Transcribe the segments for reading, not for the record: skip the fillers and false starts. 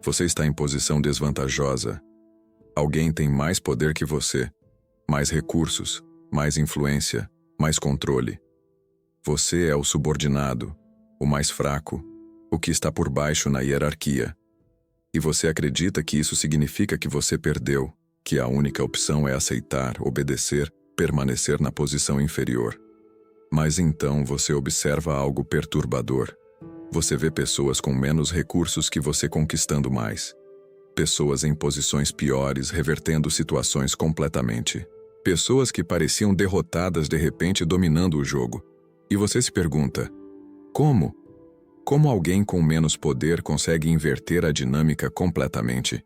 Você está em posição desvantajosa. Alguém tem mais poder que você, mais recursos, mais influência, mais controle. Você é o subordinado, o mais fraco, o que está por baixo na hierarquia. E você acredita que isso significa que você perdeu, que a única opção é aceitar, obedecer, permanecer na posição inferior. Mas então você observa algo perturbador. Você vê pessoas com menos recursos que você conquistando mais. Pessoas em posições piores revertendo situações completamente. Pessoas que pareciam derrotadas de repente dominando o jogo. E você se pergunta, como? Como alguém com menos poder consegue inverter a dinâmica completamente?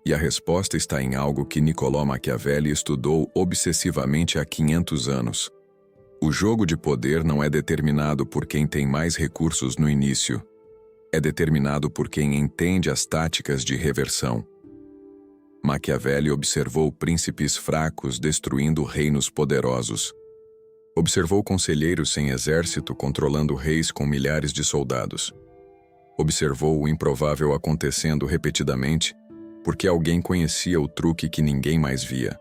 E a resposta está em algo que Niccolò Machiavelli estudou obsessivamente há 500 anos. O jogo de poder não é determinado por quem tem mais recursos no início. É determinado por quem entende as táticas de reversão. Machiavelli observou príncipes fracos destruindo reinos poderosos. Observou conselheiros sem exército controlando reis com milhares de soldados. Observou o improvável acontecendo repetidamente, porque alguém conhecia o truque que ninguém mais via.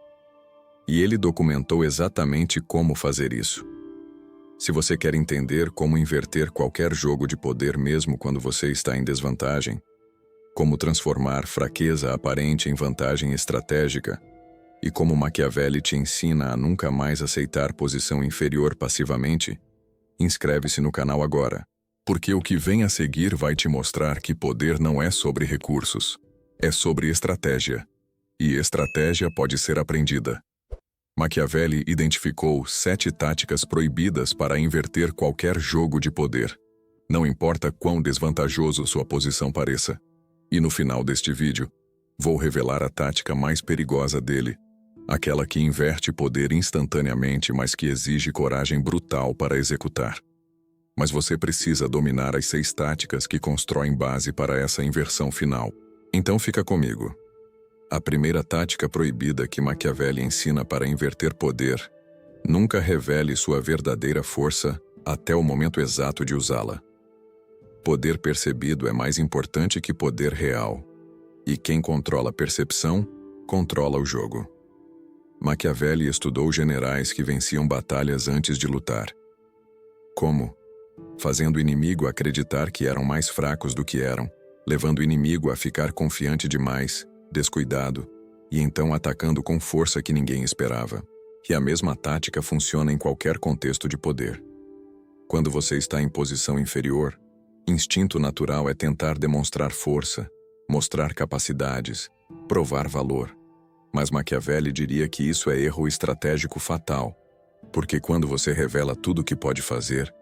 E ele documentou exatamente como fazer isso. Se você quer entender como inverter qualquer jogo de poder mesmo quando você está em desvantagem, como transformar fraqueza aparente em vantagem estratégica, e como Machiavelli te ensina a nunca mais aceitar posição inferior passivamente, inscreve-se no canal agora, porque o que vem a seguir vai te mostrar que poder não é sobre recursos, é sobre estratégia, e estratégia pode ser aprendida. Machiavelli identificou 7 táticas proibidas para inverter qualquer jogo de poder, não importa quão desvantajoso sua posição pareça. E no final deste vídeo, vou revelar a tática mais perigosa dele, aquela que inverte poder instantaneamente, mas que exige coragem brutal para executar. Mas você precisa dominar as 6 táticas que constroem base para essa inversão final. Então fica comigo. A primeira tática proibida que Machiavelli ensina para inverter poder: nunca revele sua verdadeira força até o momento exato de usá-la. Poder percebido é mais importante que poder real. E quem controla a percepção, controla o jogo. Machiavelli estudou generais que venciam batalhas antes de lutar. Como? Fazendo o inimigo acreditar que eram mais fracos do que eram, levando o inimigo a ficar confiante demais, descuidado, e então atacando com força que ninguém esperava. E a mesma tática funciona em qualquer contexto de poder. Quando você está em posição inferior, instinto natural é tentar demonstrar força, mostrar capacidades, provar valor. Mas Machiavelli diria que isso é erro estratégico fatal, porque quando você revela tudo o que pode fazer,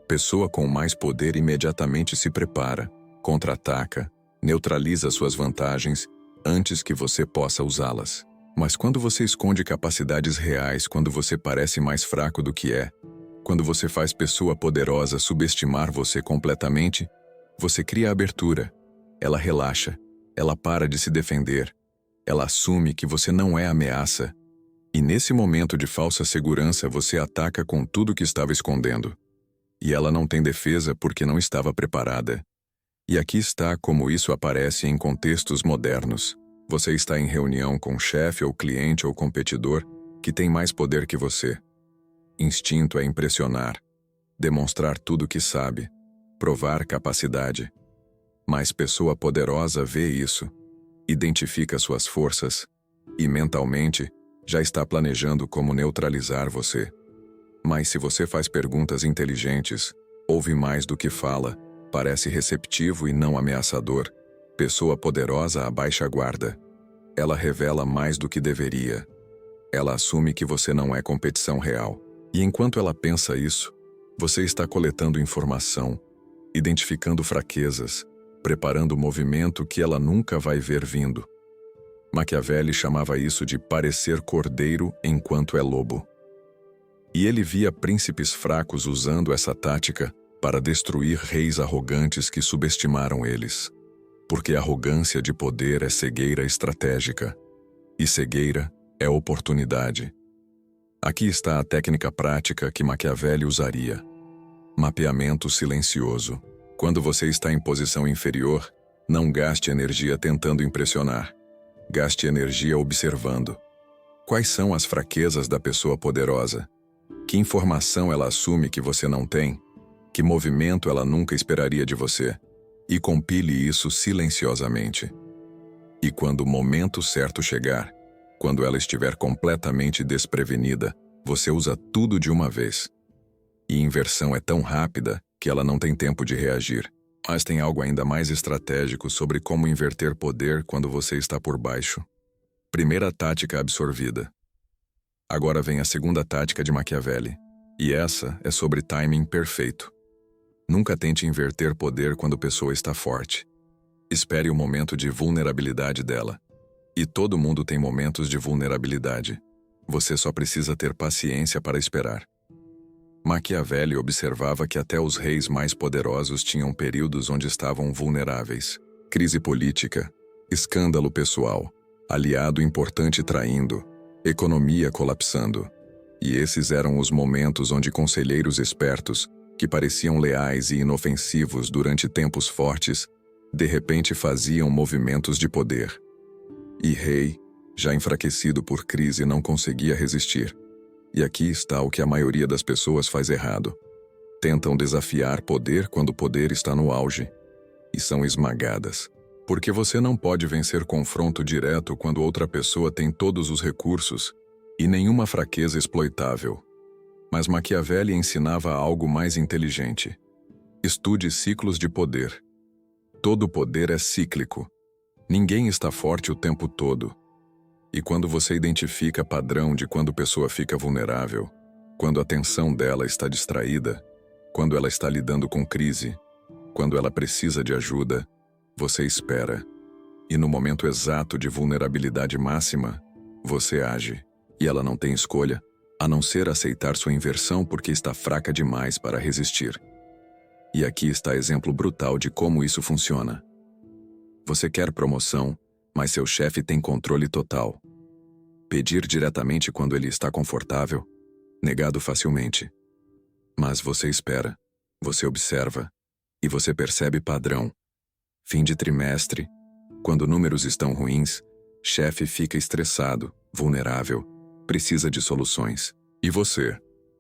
pessoa com mais poder imediatamente se prepara, contra-ataca, neutraliza suas vantagens antes que você possa usá-las. Mas quando você esconde capacidades reais, quando você parece mais fraco do que é, quando você faz pessoa poderosa subestimar você completamente, você cria abertura. Ela relaxa, ela para de se defender, ela assume que você não é ameaça. E nesse momento de falsa segurança você ataca com tudo que estava escondendo. E ela não tem defesa porque não estava preparada. E aqui está como isso aparece em contextos modernos. Você está em reunião com um chefe ou cliente ou competidor que tem mais poder que você. Instinto é impressionar, demonstrar tudo que sabe, provar capacidade. Mas pessoa poderosa vê isso, identifica suas forças e, mentalmente, já está planejando como neutralizar você. Mas se você faz perguntas inteligentes, ouve mais do que fala, parece receptivo e não ameaçador, pessoa poderosa abaixa a guarda. Ela revela mais do que deveria. Ela assume que você não é competição real. E enquanto ela pensa isso, você está coletando informação, identificando fraquezas, preparando o movimento que ela nunca vai ver vindo. Machiavelli chamava isso de parecer cordeiro enquanto é lobo. E ele via príncipes fracos usando essa tática para destruir reis arrogantes que subestimaram eles. Porque arrogância de poder é cegueira estratégica, e cegueira é oportunidade. Aqui está a técnica prática que Machiavelli usaria. Mapeamento silencioso. Quando você está em posição inferior, Não gaste energia tentando impressionar. Gaste energia observando. Quais são as fraquezas da pessoa poderosa? Que informação ela assume que você não tem? Que movimento ela nunca esperaria de você? E compile isso silenciosamente. E quando o momento certo chegar, quando ela estiver completamente desprevenida, você usa tudo de uma vez. E inversão é tão rápida que ela não tem tempo de reagir. Mas tem algo ainda mais estratégico sobre como inverter poder quando você está por baixo. Primeira tática absorvida. Agora vem a segunda tática de Maquiavelli. E essa é sobre timing perfeito. Nunca tente inverter poder quando a pessoa está forte. Espere o momento de vulnerabilidade dela. E todo mundo tem momentos de vulnerabilidade. Você só precisa ter paciência para esperar. Maquiavelli observava que até os reis mais poderosos tinham períodos onde estavam vulneráveis. Crise política, escândalo pessoal, aliado importante traindo, economia colapsando. E esses eram os momentos onde conselheiros espertos, que pareciam leais e inofensivos durante tempos fortes, de repente faziam movimentos de poder. E rei, já enfraquecido por crise, não conseguia resistir. E aqui está o que a maioria das pessoas faz errado. Tentam desafiar poder quando o poder está no auge. E são esmagadas. Porque você não pode vencer confronto direto quando outra pessoa tem todos os recursos e nenhuma fraqueza exploitável. Mas Maquiavelli ensinava algo mais inteligente. Estude ciclos de poder. Todo poder é cíclico. Ninguém está forte o tempo todo. E quando você identifica padrão de quando a pessoa fica vulnerável, quando a atenção dela está distraída, quando ela está lidando com crise, quando ela precisa de ajuda, você espera. E no momento exato de vulnerabilidade máxima, você age. E ela não tem escolha, a não ser aceitar sua inversão porque está fraca demais para resistir. E aqui está exemplo brutal de como isso funciona. Você quer promoção, mas seu chefe tem controle total. Pedir diretamente quando ele está confortável, negado facilmente. Mas você espera, você observa, e você percebe padrão. Fim de trimestre, quando números estão ruins, chefe fica estressado, vulnerável, precisa de soluções. E você,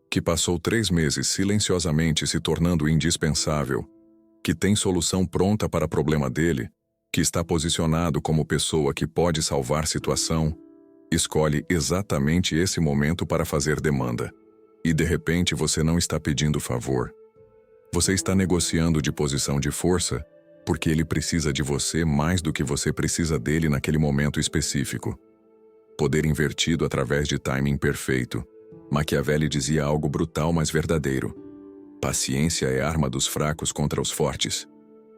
que passou 3 meses silenciosamente se tornando indispensável, que tem solução pronta para o problema dele, que está posicionado como pessoa que pode salvar situação, escolhe exatamente esse momento para fazer demanda. E de repente você não está pedindo favor. Você está negociando de posição de força, porque ele precisa de você mais do que você precisa dele naquele momento específico. Poder invertido através de timing perfeito. Maquiavelli dizia algo brutal, mas verdadeiro. Paciência é arma dos fracos contra os fortes.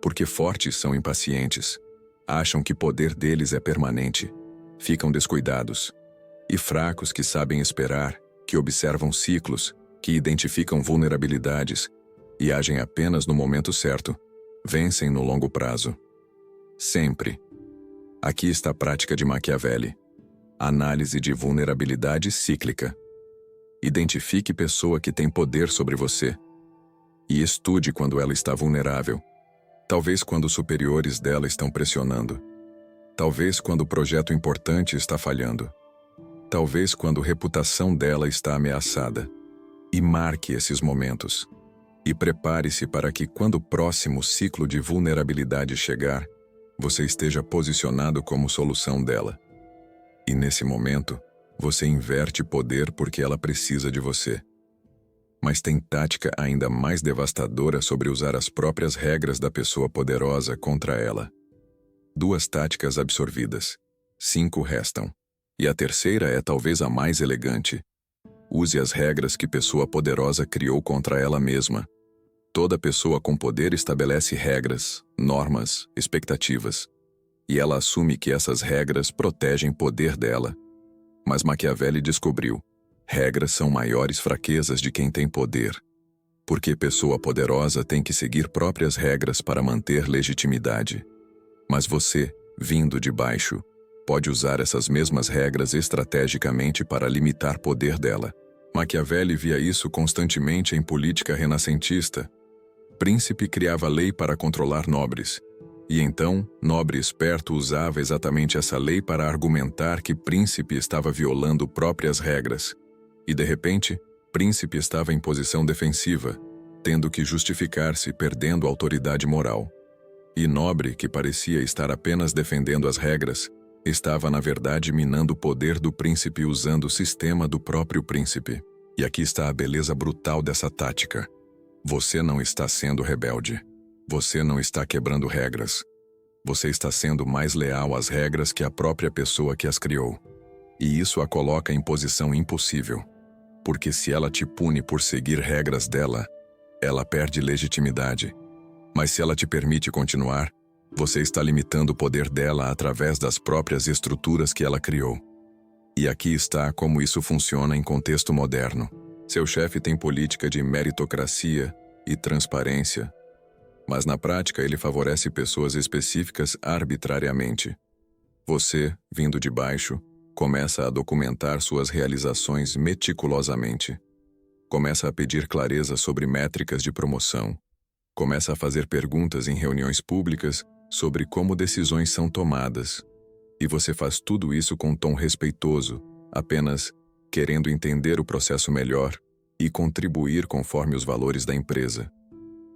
Porque fortes são impacientes. Acham que o poder deles é permanente. Ficam descuidados. E fracos que sabem esperar, que observam ciclos, que identificam vulnerabilidades e agem apenas no momento certo, vencem no longo prazo. Sempre. Aqui está a prática de Maquiavelli. Análise de vulnerabilidade cíclica. Identifique pessoa que tem poder sobre você. E estude quando ela está vulnerável. Talvez quando os superiores dela estão pressionando. Talvez quando o projeto importante está falhando. Talvez quando a reputação dela está ameaçada. E marque esses momentos. E prepare-se para que quando o próximo ciclo de vulnerabilidade chegar, você esteja posicionado como solução dela. E nesse momento, você inverte poder porque ela precisa de você. Mas tem tática ainda mais devastadora sobre usar as próprias regras da pessoa poderosa contra ela. 2 táticas absorvidas. 5 restam. E a terceira é talvez a mais elegante. Use as regras que pessoa poderosa criou contra ela mesma. Toda pessoa com poder estabelece regras, normas, expectativas. E ela assume que essas regras protegem o poder dela. Mas Maquiavelli descobriu: regras são maiores fraquezas de quem tem poder. Porque pessoa poderosa tem que seguir próprias regras para manter legitimidade. Mas você, vindo de baixo, pode usar essas mesmas regras estrategicamente para limitar o poder dela. Maquiavelli via isso constantemente em política renascentista. Príncipe criava lei para controlar nobres, E então, nobre esperto usava exatamente essa lei para argumentar que Príncipe estava violando próprias regras. E de repente, Príncipe estava em posição defensiva, tendo que justificar-se, perdendo autoridade moral. E Nobre, que parecia estar apenas defendendo as regras, estava na verdade minando o poder do Príncipe usando o sistema do próprio Príncipe. E aqui está a beleza brutal dessa tática. Você não está sendo rebelde. Você não está quebrando regras. Você está sendo mais leal às regras que a própria pessoa que as criou. E isso a coloca em posição impossível. Porque se ela te pune por seguir regras dela, ela perde legitimidade. Mas se ela te permite continuar, você está limitando o poder dela através das próprias estruturas que ela criou. E aqui está como isso funciona em contexto moderno. Seu chefe tem política de meritocracia e transparência, mas na prática ele favorece pessoas específicas arbitrariamente. Você, vindo de baixo, começa a documentar suas realizações meticulosamente. Começa a pedir clareza sobre métricas de promoção. Começa a fazer perguntas em reuniões públicas sobre como decisões são tomadas. E você faz tudo isso com um tom respeitoso, apenas querendo entender o processo melhor e contribuir conforme os valores da empresa.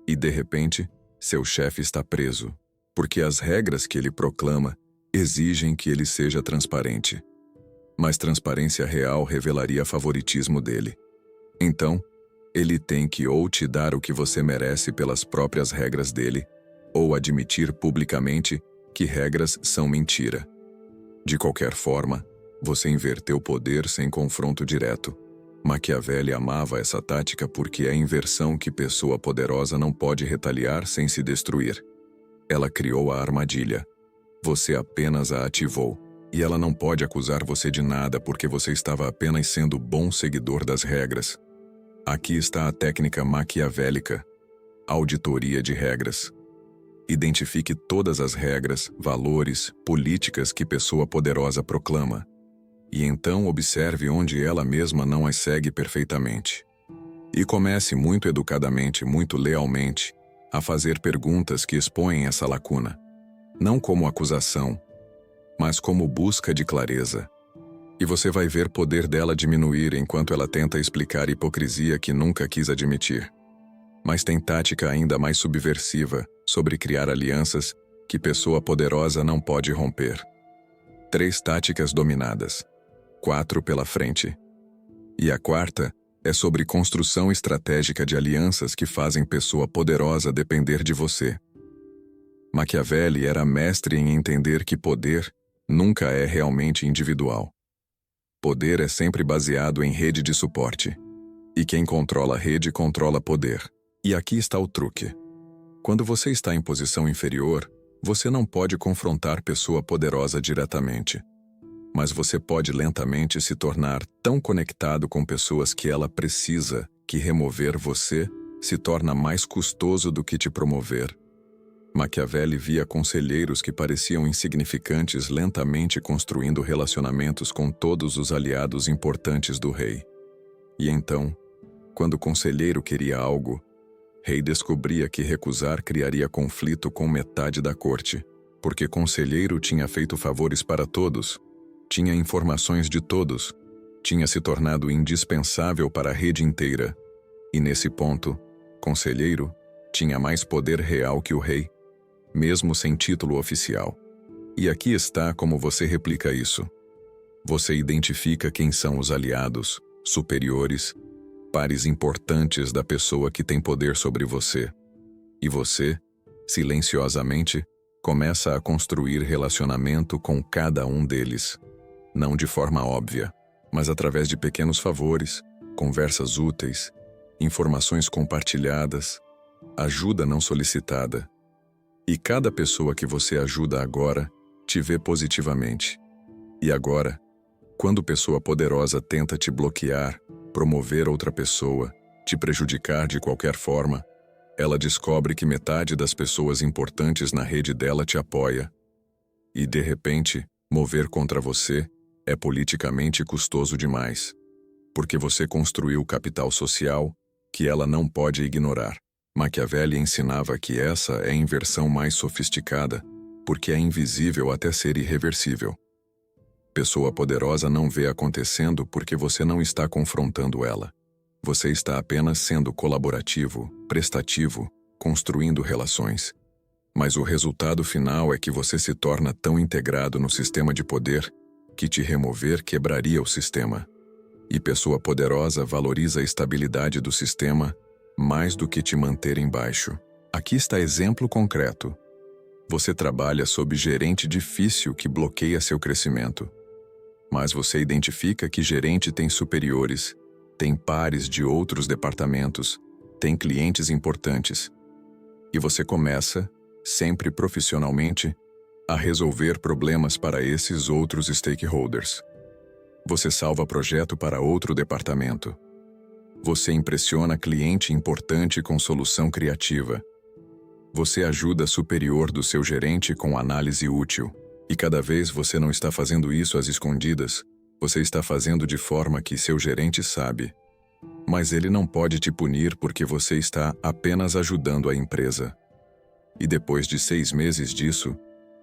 E de repente, seu chefe está preso, porque as regras que ele proclama exigem que ele seja transparente. Mas transparência real revelaria favoritismo dele. Então, ele tem que ou te dar o que você merece pelas próprias regras dele, ou admitir publicamente que regras são mentira. De qualquer forma, você inverteu o poder sem confronto direto. Maquiavelli amava essa tática porque é a inversão que pessoa poderosa não pode retaliar sem se destruir. Ela criou a armadilha. Você apenas a ativou. E ela não pode acusar você de nada porque você estava apenas sendo bom seguidor das regras. Aqui está a técnica maquiavélica. Auditoria de regras. Identifique todas as regras, valores, políticas que pessoa poderosa proclama. E então observe onde ela mesma não as segue perfeitamente. E comece muito educadamente, muito lealmente, a fazer perguntas que expõem essa lacuna. Não como acusação, mas como busca de clareza. E você vai ver o poder dela diminuir enquanto ela tenta explicar hipocrisia que nunca quis admitir. Mas tem tática ainda mais subversiva sobre criar alianças que pessoa poderosa não pode romper. 3 táticas dominadas. 4 pela frente. E a quarta é sobre construção estratégica de alianças que fazem pessoa poderosa depender de você. Maquiavelli era mestre em entender que poder nunca é realmente individual. Poder é sempre baseado em rede de suporte. E quem controla a rede controla poder. E aqui está o truque. Quando você está em posição inferior, você não pode confrontar pessoa poderosa diretamente. Mas você pode lentamente se tornar tão conectado com pessoas que ela precisa que remover você se torna mais custoso do que te promover. Maquiavelli via conselheiros que pareciam insignificantes lentamente construindo relacionamentos com todos os aliados importantes do rei. E então, quando o conselheiro queria algo, rei descobria que recusar criaria conflito com metade da corte, porque conselheiro tinha feito favores para todos, tinha informações de todos, tinha se tornado indispensável para a rede inteira. E nesse ponto, conselheiro tinha mais poder real que o rei, mesmo sem título oficial. E aqui está como você replica isso. Você identifica quem são os aliados, superiores, pares importantes da pessoa que tem poder sobre você. E você, silenciosamente, começa a construir relacionamento com cada um deles. Não de forma óbvia, mas através de pequenos favores, conversas úteis, informações compartilhadas, ajuda não solicitada. E cada pessoa que você ajuda agora te vê positivamente. E agora, quando pessoa poderosa tenta te bloquear, promover outra pessoa, te prejudicar de qualquer forma, ela descobre que metade das pessoas importantes na rede dela te apoia. E de repente, mover contra você é politicamente custoso demais, porque você construiu capital social que ela não pode ignorar. Maquiavelli ensinava que essa é a inversão mais sofisticada, porque é invisível até ser irreversível. Pessoa poderosa não vê acontecendo porque você não está confrontando ela. Você está apenas sendo colaborativo, prestativo, construindo relações. Mas o resultado final é que você se torna tão integrado no sistema de poder que te remover quebraria o sistema. E pessoa poderosa valoriza a estabilidade do sistema mais do que te manter embaixo. Aqui está exemplo concreto. Você trabalha sob gerente difícil que bloqueia seu crescimento. Mas você identifica que gerente tem superiores, tem pares de outros departamentos, tem clientes importantes. E você começa, sempre profissionalmente, a resolver problemas para esses outros stakeholders. Você salva projeto para outro departamento. Você impressiona cliente importante com solução criativa. Você ajuda superior do seu gerente com análise útil. E cada vez você não está fazendo isso às escondidas, você está fazendo de forma que seu gerente sabe. Mas ele não pode te punir porque você está apenas ajudando a empresa. E depois de 6 meses disso,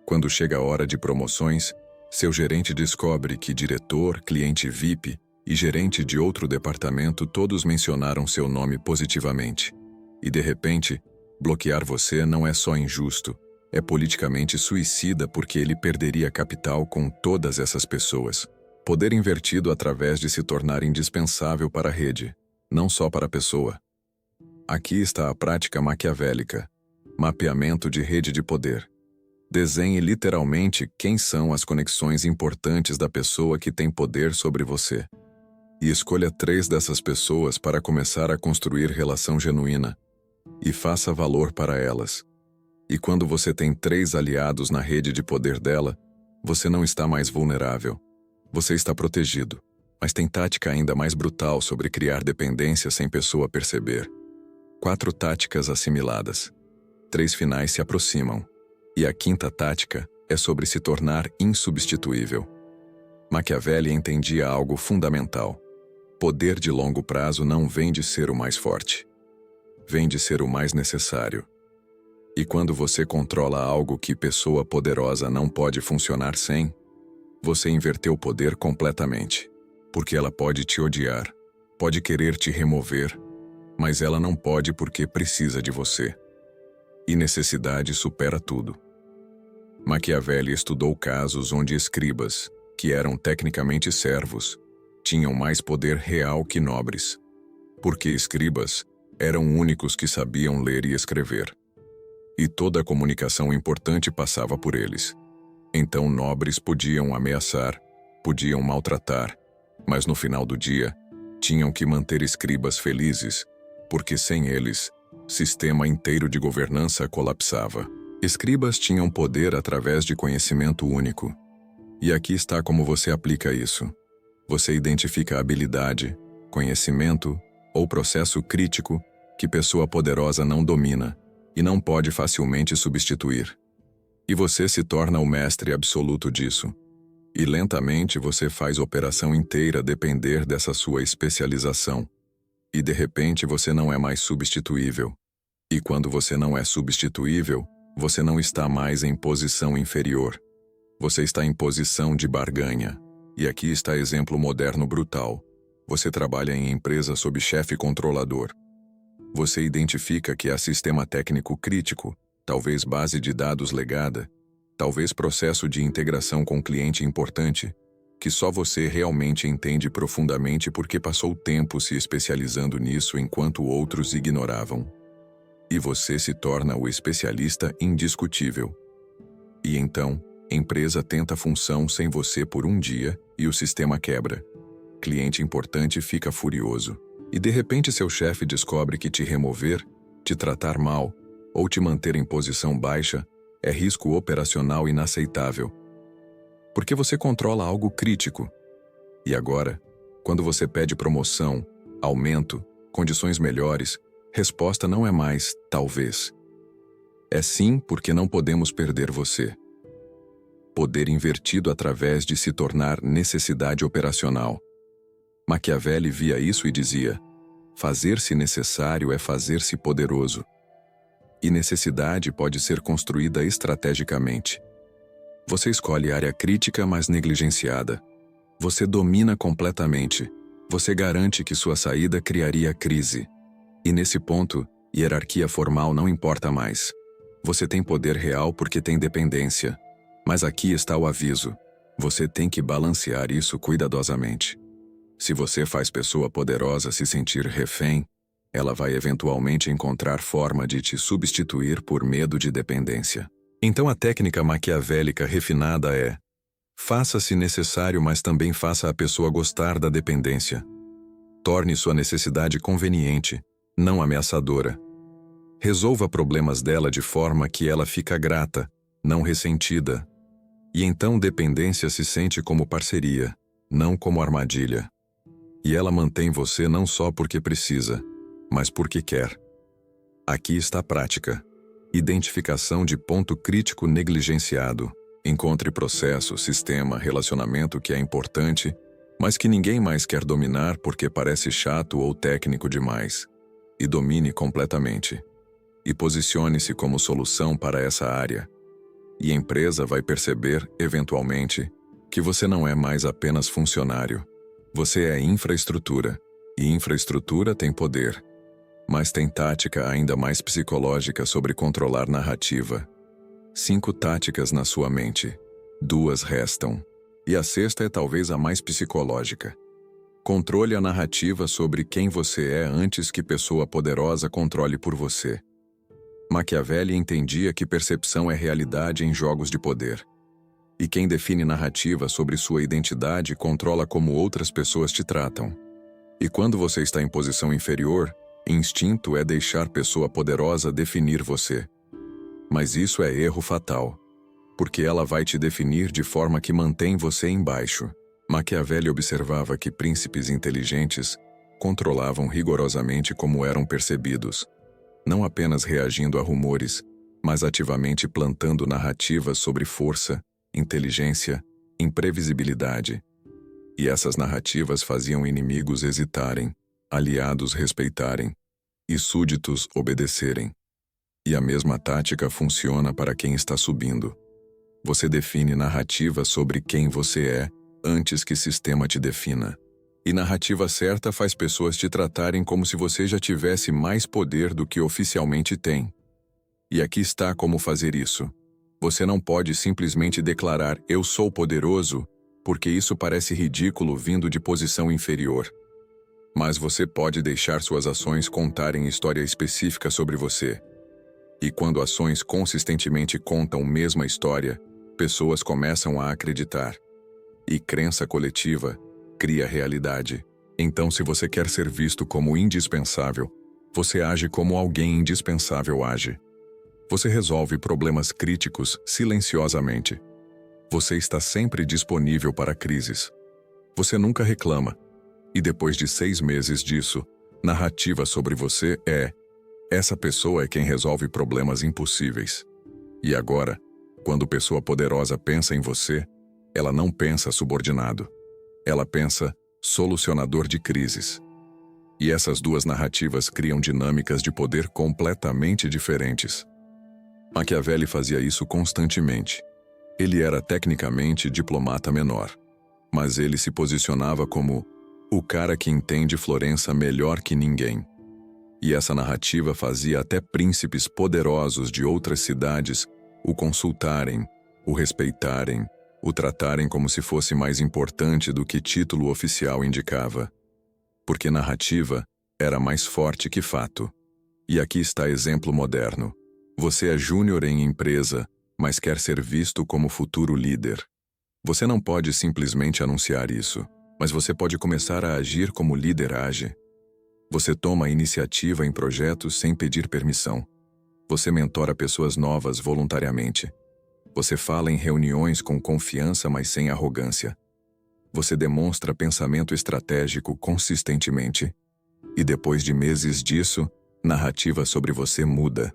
quando chega a hora de promoções, seu gerente descobre que diretor, cliente VIP e gerente de outro departamento todos mencionaram seu nome positivamente. E de repente, bloquear você não é só injusto, é politicamente suicida porque ele perderia capital com todas essas pessoas. Poder invertido através de se tornar indispensável para a rede, não só para a pessoa. Aqui está a prática maquiavélica. Mapeamento de rede de poder. Desenhe literalmente quem são as conexões importantes da pessoa que tem poder sobre você. E escolha 3 dessas pessoas para começar a construir relação genuína. E faça valor para elas. E quando você tem 3 aliados na rede de poder dela, você não está mais vulnerável. Você está protegido. Mas tem tática ainda mais brutal sobre criar dependência sem pessoa perceber. 4 táticas assimiladas. 3 finais se aproximam. E a 5ª tática é sobre se tornar insubstituível. Maquiavelli entendia algo fundamental. Poder de longo prazo não vem de ser o mais forte. Vem de ser o mais necessário. E quando você controla algo que pessoa poderosa não pode funcionar sem, você inverteu o poder completamente. Porque ela pode te odiar, pode querer te remover, mas ela não pode porque precisa de você. E necessidade supera tudo. Maquiavelli estudou casos onde escribas, que eram tecnicamente servos, tinham mais poder real que nobres. Porque escribas eram únicos que sabiam ler e escrever. E toda a comunicação importante passava por eles. Então nobres podiam ameaçar, podiam maltratar, mas no final do dia, tinham que manter escribas felizes, porque sem eles, sistema inteiro de governança colapsava. Escribas tinham poder através de conhecimento único. E aqui está como você aplica isso. Você identifica a habilidade, conhecimento ou processo crítico que pessoa poderosa não domina e não pode facilmente substituir. E você se torna o mestre absoluto disso. E lentamente você faz a operação inteira depender dessa sua especialização. E de repente você não é mais substituível. E quando você não é substituível, você não está mais em posição inferior. Você está em posição de barganha. E aqui está exemplo moderno brutal. Você trabalha em empresa sob chefe controlador. Você identifica que há sistema técnico crítico, talvez base de dados legada, talvez processo de integração com cliente importante, que só você realmente entende profundamente porque passou tempo se especializando nisso enquanto outros ignoravam. E você se torna o especialista indiscutível. E então, empresa tenta função sem você por um dia e o sistema quebra. Cliente importante fica furioso. E de repente seu chefe descobre que te remover, te tratar mal ou te manter em posição baixa é risco operacional inaceitável. Porque você controla algo crítico. E agora, quando você pede promoção, aumento, condições melhores, resposta não é mais talvez. É sim porque não podemos perder você. Poder invertido através de se tornar necessidade operacional. Maquiavelli via isso e dizia: fazer-se necessário é fazer-se poderoso. E necessidade pode ser construída estrategicamente. Você escolhe área crítica, mas negligenciada. Você domina completamente. Você garante que sua saída criaria crise. E nesse ponto, hierarquia formal não importa mais. Você tem poder real porque tem dependência. Mas aqui está o aviso. Você tem que balancear isso cuidadosamente. Se você faz pessoa poderosa se sentir refém, ela vai eventualmente encontrar forma de te substituir por medo de dependência. Então a técnica maquiavélica refinada é: faça se necessário, mas também faça a pessoa gostar da dependência. Torne sua necessidade conveniente, não ameaçadora. Resolva problemas dela de forma que ela fica grata, não ressentida. E então dependência se sente como parceria, não como armadilha. E ela mantém você não só porque precisa, mas porque quer. Aqui está a prática. Identificação de ponto crítico negligenciado. Encontre processo, sistema, relacionamento que é importante, mas que ninguém mais quer dominar porque parece chato ou técnico demais. E domine completamente. E posicione-se como solução para essa área. E a empresa vai perceber, eventualmente, que você não é mais apenas funcionário. Você é infraestrutura. E infraestrutura tem poder. Mas tem tática ainda mais psicológica sobre controlar narrativa. 5 táticas na sua mente. 2 restam. E a sexta é talvez a mais psicológica. Controle a narrativa sobre quem você é antes que pessoa poderosa controle por você. Maquiavelli entendia que percepção é realidade em jogos de poder. E quem define narrativa sobre sua identidade controla como outras pessoas te tratam. E quando você está em posição inferior, instinto é deixar pessoa poderosa definir você. Mas isso é erro fatal, porque ela vai te definir de forma que mantém você embaixo. Maquiavelli observava que príncipes inteligentes controlavam rigorosamente como eram percebidos, não apenas reagindo a rumores, mas ativamente plantando narrativas sobre força, inteligência, imprevisibilidade. E essas narrativas faziam inimigos hesitarem, aliados respeitarem, e súditos obedecerem. E a mesma tática funciona para quem está subindo. Você define narrativa sobre quem você é antes que sistema te defina. E narrativa certa faz pessoas te tratarem como se você já tivesse mais poder do que oficialmente tem. E aqui está como fazer isso. Você não pode simplesmente declarar "eu sou poderoso", porque isso parece ridículo vindo de posição inferior. Mas você pode deixar suas ações contarem história específica sobre você. E quando ações consistentemente contam a mesma história, pessoas começam a acreditar. E crença coletiva cria realidade. Então, se você quer ser visto como indispensável, você age como alguém indispensável age. Você resolve problemas críticos silenciosamente. Você está sempre disponível para crises. Você nunca reclama. E depois de 6 meses disso, narrativa sobre você é: essa pessoa é quem resolve problemas impossíveis. E agora, quando pessoa poderosa pensa em você, ela não pensa subordinado. Ela pensa solucionador de crises. E essas duas narrativas criam dinâmicas de poder completamente diferentes. Maquiavelli fazia isso constantemente. Ele era tecnicamente diplomata menor, mas ele se posicionava como o cara que entende Florença melhor que ninguém. E essa narrativa fazia até príncipes poderosos de outras cidades o consultarem, o respeitarem, o tratarem como se fosse mais importante do que título oficial indicava. Porque narrativa era mais forte que fato. E aqui está exemplo moderno. Você é júnior em empresa, mas quer ser visto como futuro líder. Você não pode simplesmente anunciar isso, mas você pode começar a agir como líder age. Você toma iniciativa em projetos sem pedir permissão. Você mentora pessoas novas voluntariamente. Você fala em reuniões com confiança, mas sem arrogância. Você demonstra pensamento estratégico consistentemente. E depois de meses disso, narrativa sobre você muda.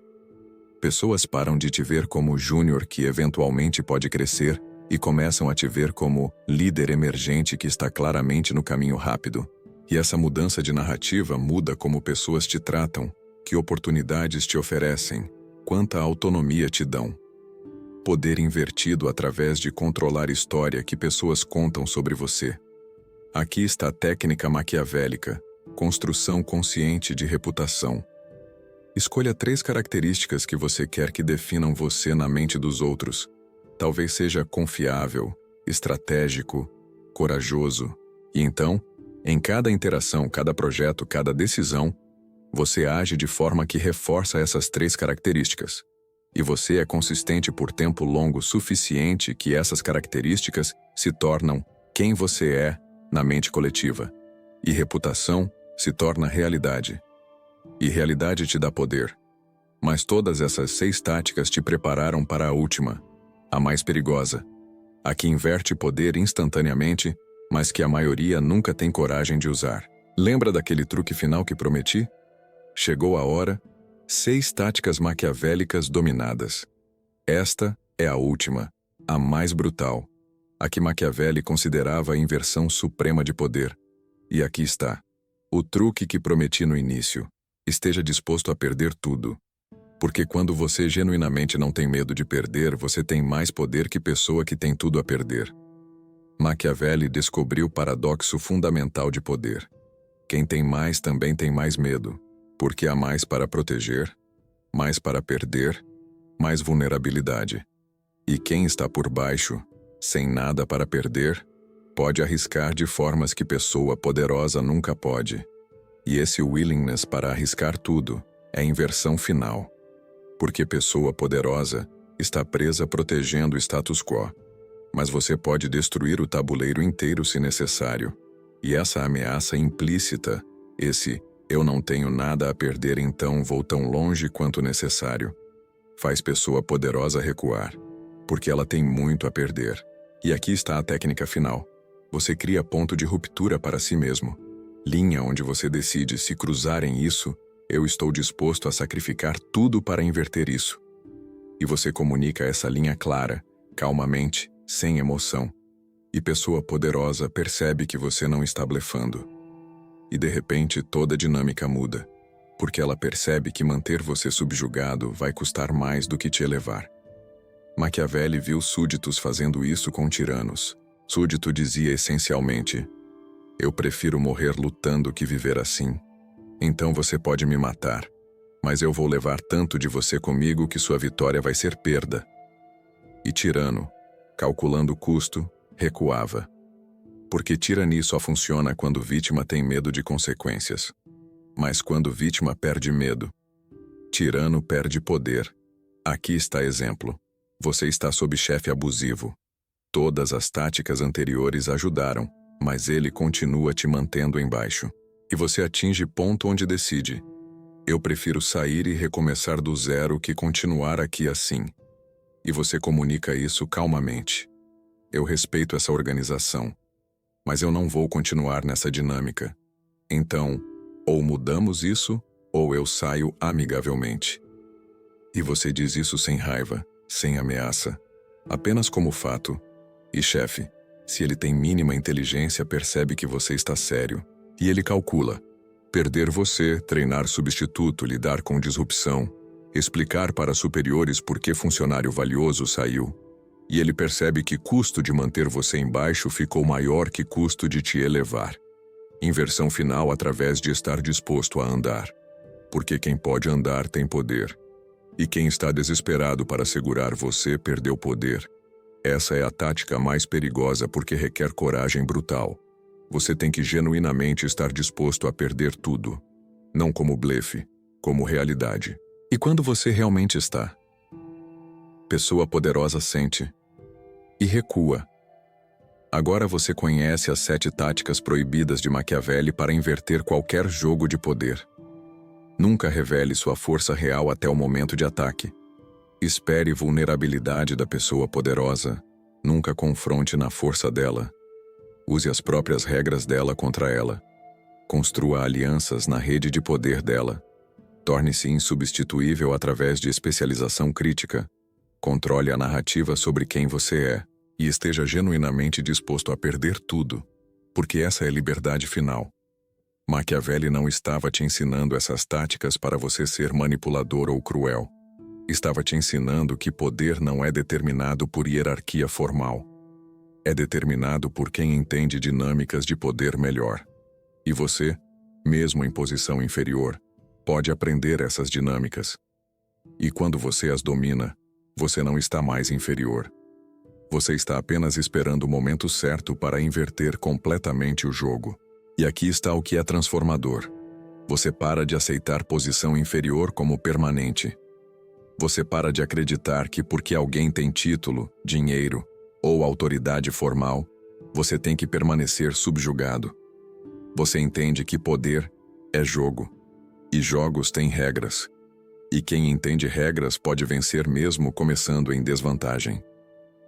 Pessoas param de te ver como júnior que eventualmente pode crescer e começam a te ver como líder emergente que está claramente no caminho rápido. E essa mudança de narrativa muda como pessoas te tratam, que oportunidades te oferecem, quanta autonomia te dão. Poder invertido através de controlar história que pessoas contam sobre você. Aqui está a técnica maquiavélica, construção consciente de reputação. Escolha 3 características que você quer que definam você na mente dos outros. Talvez seja confiável, estratégico, corajoso. E então, em cada interação, cada projeto, cada decisão, você age de forma que reforça essas 3 características. E você é consistente por tempo longo suficiente que essas características se tornam quem você é na mente coletiva. E reputação se torna realidade. E realidade te dá poder. Mas todas essas 6 táticas te prepararam para a última, a mais perigosa, a que inverte poder instantaneamente, mas que a maioria nunca tem coragem de usar. Lembra daquele truque final que prometi? Chegou a hora. 6 táticas maquiavélicas dominadas. Esta é a última, a mais brutal, a que Machiavelli considerava a inversão suprema de poder. E aqui está. O truque que prometi no início. Esteja disposto a perder tudo. Porque quando você genuinamente não tem medo de perder, você tem mais poder que pessoa que tem tudo a perder. Machiavelli descobriu o paradoxo fundamental de poder. Quem tem mais também tem mais medo. Porque há mais para proteger, mais para perder, mais vulnerabilidade. E quem está por baixo, sem nada para perder, pode arriscar de formas que pessoa poderosa nunca pode. E esse willingness para arriscar tudo é a inversão final. Porque pessoa poderosa está presa protegendo o status quo. Mas você pode destruir o tabuleiro inteiro se necessário. E essa ameaça implícita, esse "eu não tenho nada a perder, então vou tão longe quanto necessário", faz pessoa poderosa recuar, porque ela tem muito a perder. E aqui está a técnica final. Você cria ponto de ruptura para si mesmo. Linha onde você decide: se cruzarem isso, eu estou disposto a sacrificar tudo para inverter isso. E você comunica essa linha clara, calmamente, sem emoção. E pessoa poderosa percebe que você não está blefando. E de repente toda a dinâmica muda, porque ela percebe que manter você subjugado vai custar mais do que te elevar. Machiavelli viu súditos fazendo isso com tiranos. Súdito dizia essencialmente: "Eu prefiro morrer lutando que viver assim. Então você pode me matar, mas eu vou levar tanto de você comigo que sua vitória vai ser perda." E tirano, calculando o custo, recuava. Porque tirania só funciona quando vítima tem medo de consequências. Mas quando vítima perde medo, tirano perde poder. Aqui está exemplo. Você está sob chefe abusivo. Todas as táticas anteriores ajudaram, mas ele continua te mantendo embaixo. E você atinge ponto onde decide: eu prefiro sair e recomeçar do zero que continuar aqui assim. E você comunica isso calmamente. Eu respeito essa organização, mas eu não vou continuar nessa dinâmica. Então, ou mudamos isso, ou eu saio amigavelmente. E você diz isso sem raiva, sem ameaça, apenas como fato. E chefe, se ele tem mínima inteligência, percebe que você está sério. E ele calcula: perder você, treinar substituto, lidar com disrupção, explicar para superiores por que funcionário valioso saiu. E ele percebe que custo de manter você embaixo ficou maior que custo de te elevar. Inversão final através de estar disposto a andar. Porque quem pode andar tem poder. E quem está desesperado para segurar você perdeu poder. Essa é a tática mais perigosa porque requer coragem brutal. Você tem que genuinamente estar disposto a perder tudo. Não como blefe, como realidade. E quando você realmente está? Pessoa poderosa sente e recua. Agora você conhece as 7 táticas proibidas de Machiavelli para inverter qualquer jogo de poder. Nunca revele sua força real até o momento de ataque. Espere vulnerabilidade da pessoa poderosa. Nunca confronte na força dela. Use as próprias regras dela contra ela. Construa alianças na rede de poder dela. Torne-se insubstituível através de especialização crítica. Controle a narrativa sobre quem você é e esteja genuinamente disposto a perder tudo, porque essa é a liberdade final. Machiavelli não estava te ensinando essas táticas para você ser manipulador ou cruel. estava te ensinando que poder não é determinado por hierarquia formal. É determinado por quem entende dinâmicas de poder melhor. E você, mesmo em posição inferior, pode aprender essas dinâmicas. E quando você as domina, você não está mais inferior. Você está apenas esperando o momento certo para inverter completamente o jogo. E aqui está o que é transformador. Você para de aceitar posição inferior como permanente. Você para de acreditar que porque alguém tem título, dinheiro ou autoridade formal, você tem que permanecer subjugado. Você entende que poder é jogo, e jogos têm regras. E quem entende regras pode vencer mesmo começando em desvantagem.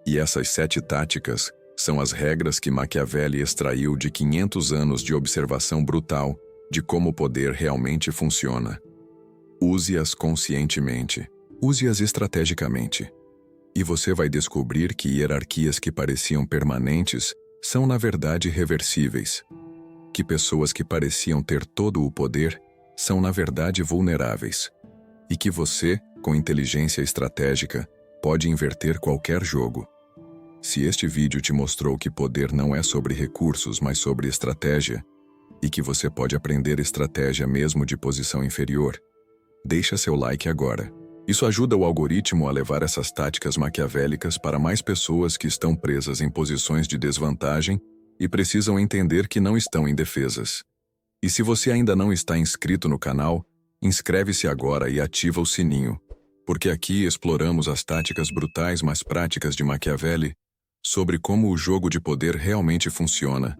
E essas 7 táticas são as regras que Machiavelli extraiu de 500 anos de observação brutal de como o poder realmente funciona. Use-as conscientemente. Use-as estrategicamente. E você vai descobrir que hierarquias que pareciam permanentes são na verdade reversíveis. Que pessoas que pareciam ter todo o poder são na verdade vulneráveis. E que você, com inteligência estratégica, pode inverter qualquer jogo. Se este vídeo te mostrou que poder não é sobre recursos, mas sobre estratégia, e que você pode aprender estratégia mesmo de posição inferior, deixa seu like agora. Isso ajuda o algoritmo a levar essas táticas maquiavélicas para mais pessoas que estão presas em posições de desvantagem e precisam entender que não estão indefesas. E se você ainda não está inscrito no canal, inscreve-se agora e ativa o sininho, porque aqui exploramos as táticas brutais mas práticas de Machiavelli sobre como o jogo de poder realmente funciona,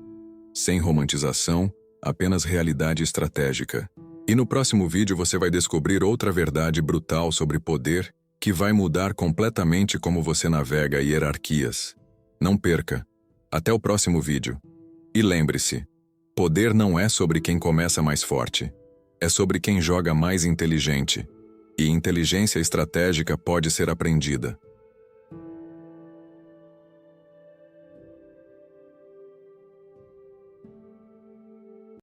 sem romantização, apenas realidade estratégica. E no próximo vídeo você vai descobrir outra verdade brutal sobre poder que vai mudar completamente como você navega hierarquias. Não perca! Até o próximo vídeo. E lembre-se, poder não é sobre quem começa mais forte, é sobre quem joga mais inteligente. E inteligência estratégica pode ser aprendida.